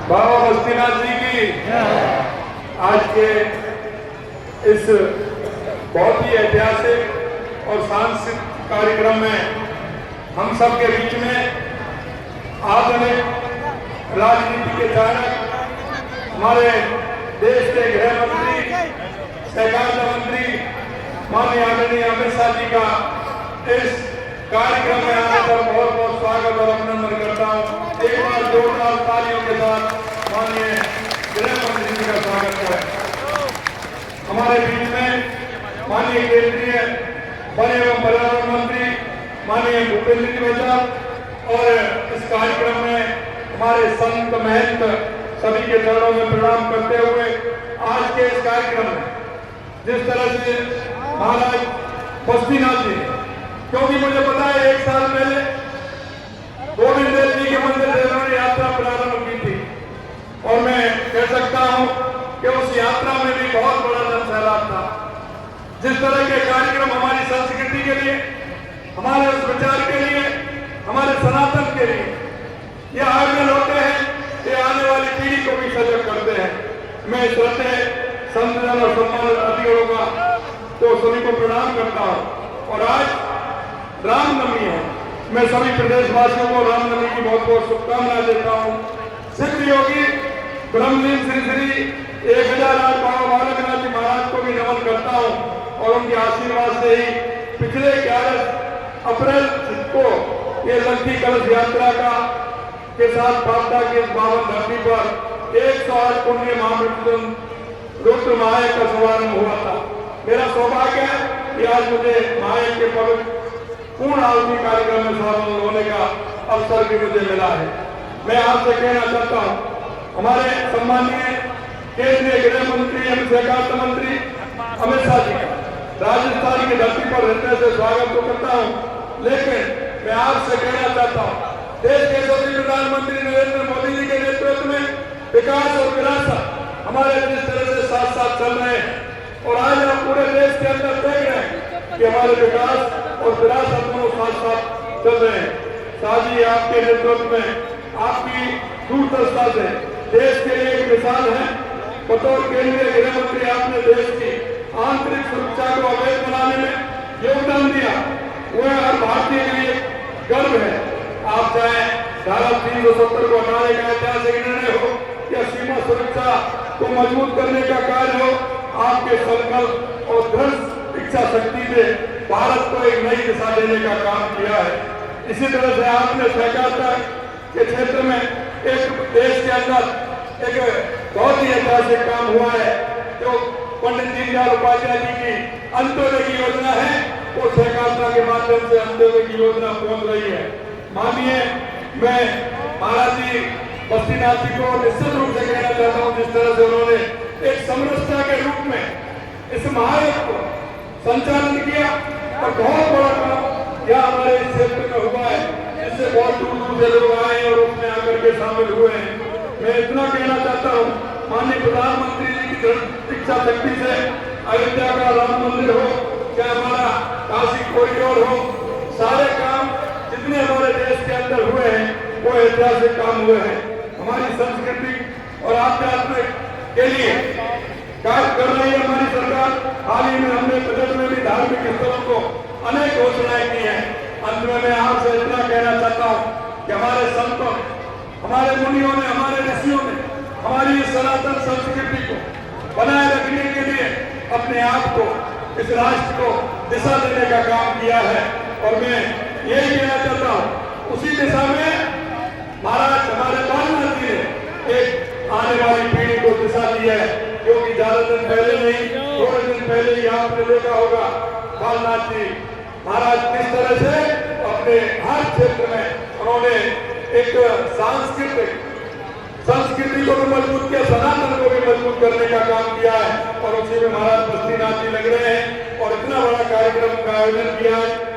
बाबा बस्तीनाथ जी की आज के इस बहुत ही ऐतिहासिक और सांस्कृतिक कार्यक्रम में हम सब के बीच में आधुनिक राजनीति के चाणक हमारे देश के गृह मंत्री, सहकारिता मंत्री माननीय आदरणीय अमित शाह जी का इस कार्यक्रम में आने पर बहुत बहुत स्वागत और अभिनंदन करता हूँ। एक बार जोरदार तालियों के साथ माननीय गृह मंत्री जी का स्वागत करें। हमारे बीच में माननीय केंद्रीय वन एवं पर्यावरण मंत्री माननीय भूपेंद्र जी बघेल और इस कार्यक्रम में हमारे संत महंत सभी के चरणों में प्रणाम करते हुए आज के इस कार्यक्रम में जिस तरह से महाराज बस्तीनाथ जी, क्योंकि मुझे पता है 1 साल पहले गोविंद देव जी के मंदिर से उन्होंने यात्रा प्रारंभ की थी और मैं कह सकता हूं कि उस यात्रा में भी बहुत बड़ा जन सैलाब था। जिस तरह के कार्यक्रम हमारी संस्कृति के लिए, हमारे उस विचार के लिए, हमारे सनातन के लिए ये आयोजन होते हैं, ये आने वाली पीढ़ी को भी सजग करते हैं। मैं श्रद्धेय संतजन और सम्मानित अतिथियों का तो सभी को प्रणाम करता हूं। और आज रामनवमी है, मैं सभी प्रदेशवासियों को रामनवमी की बहुत बहुत शुभकामनाएं देता हूं। सिद्ध योगी ब्रह्मलीन श्री श्री 1008 बाबा बालकनाथ जी महाराज को भी नमन करता हूं और उनके आशीर्वाद से ही पिछले 11 अप्रैल को ये लंकी कलश यात्रा का के साथ पापदा की इस पावन धरती पर 108 पुण्य महामृत्युंजय रुद्र महायज्ञ का शुभारंभ हुआ था। मेरा सौभाग्य है कि आज मुझे महायज्ञ के पवित्र पूर्ण आहुति कार्यक्रम में शामिल होने का अवसर भी मुझे मिला है। मैं आपसे कहना चाहता हूं, हमारे सम्मानीय केंद्रीय गृह मंत्री एवं सहकारिता मंत्री अमित शाह जी का राजस्थान की धरती पर रहने से स्वागत तो करता हूं, लेकिन मैं आपसे कहना चाहता हूं, देश के यशस्वी प्रधानमंत्री नरेंद्र मोदी जी के नेतृत्व में विकास और विरासत हमारे जिस तरह से साथ साथ चल रहे हैं और आज हम पूरे देश के अंदर देख रहे हैं कि हमारे विकास और विरासत दोनों साथ साथ चल रहे हैं। शाह जी आपके नेतृत्व में आपकी दूरदर्शिता से देश के लिए एक मिसाल है। बतौर केंद्रीय गृह मंत्री आपने देश की आंतरिक सुरक्षा को अवैध बनाने में योगदान दिया, वह हर भारतीय के लिए गर्व है। आप चाहे धारा 370 को हटाने का ऐतिहासिक निर्णय हो या सीमा सुरक्षा को मजबूत करने का कार्य हो, आपके संकल्प और दृढ़ इच्छा शक्ति से भारत को एक नई दिशा देने का काम किया है। इसी तरह से आपने सहकारिता के क्षेत्र में एक देश के अंदर एक बहुत ही ऐतिहासिक काम हुआ है जो पंडित दीनदयाल उपाध्याय जी की अंत्योदय की योजना है, वो सहकारिता के माध्यम से अंत्योदय की योजना पहुंच रही है। माननीय मैं महाराज जी बस्तीनाथ जी को निश्चित रूप से कहना चाहता हूँ, जिस तरह से उन्होंने एक समरसता के रूप में इस महायज्ञ को संचालन किया और बहुत बड़ा काम यह हमारे इस क्षेत्र में हुआ है, जिससे बहुत दूर दूर से लोग आए और उसमें आकर के शामिल हुए हैं। मैं इतना कहना चाहता हूँ, माननीय प्रधानमंत्री जी की इच्छा शक्ति से अयोध्या का राम मंदिर हो, क्या हमारा काशी कॉरिडोर हो, सारे काम जितने हमारे देश के अंदर हुए हैं वो ऐतिहासिक काम हुए हैं। हमारी संस्कृति और आध्यात्मिक के लिए कार्य कर रही है हमारी सरकार। हाल ही में हमने बजट में भी धार्मिक स्थलों को अनेक घोषणाएं की हैं। अंत में मैं आपसे इतना कहना चाहता हूँ कि हमारे संतों, हमारे मुनियों ने, हमारे ऋषियों ने हमारी सनातन संस्कृति को बनाए रखने के लिए अपने आप को, इस राष्ट्र को दिशा देने का काम किया है और मैं यही कहना चाहता हूँ, उसी दिशा में महाराज हमारे बालनाथ जी ने एक आने वाली पीढ़ी को दिशा दी है, क्योंकि ज्यादा दिन पहले नहीं, थोड़े दिन पहले ही आपने देखा होगा बालनाथ जी महाराज किस तरह से अपने हर क्षेत्र में उन्होंने एक सांस्कृतिक संस्कृति को भी मजबूत किया, सनातन को भी मजबूत करने का काम किया है और उसी में महाराज बस्तीनाथ जी लग रहे हैं और इतना बड़ा कार्यक्रम का आयोजन किया है।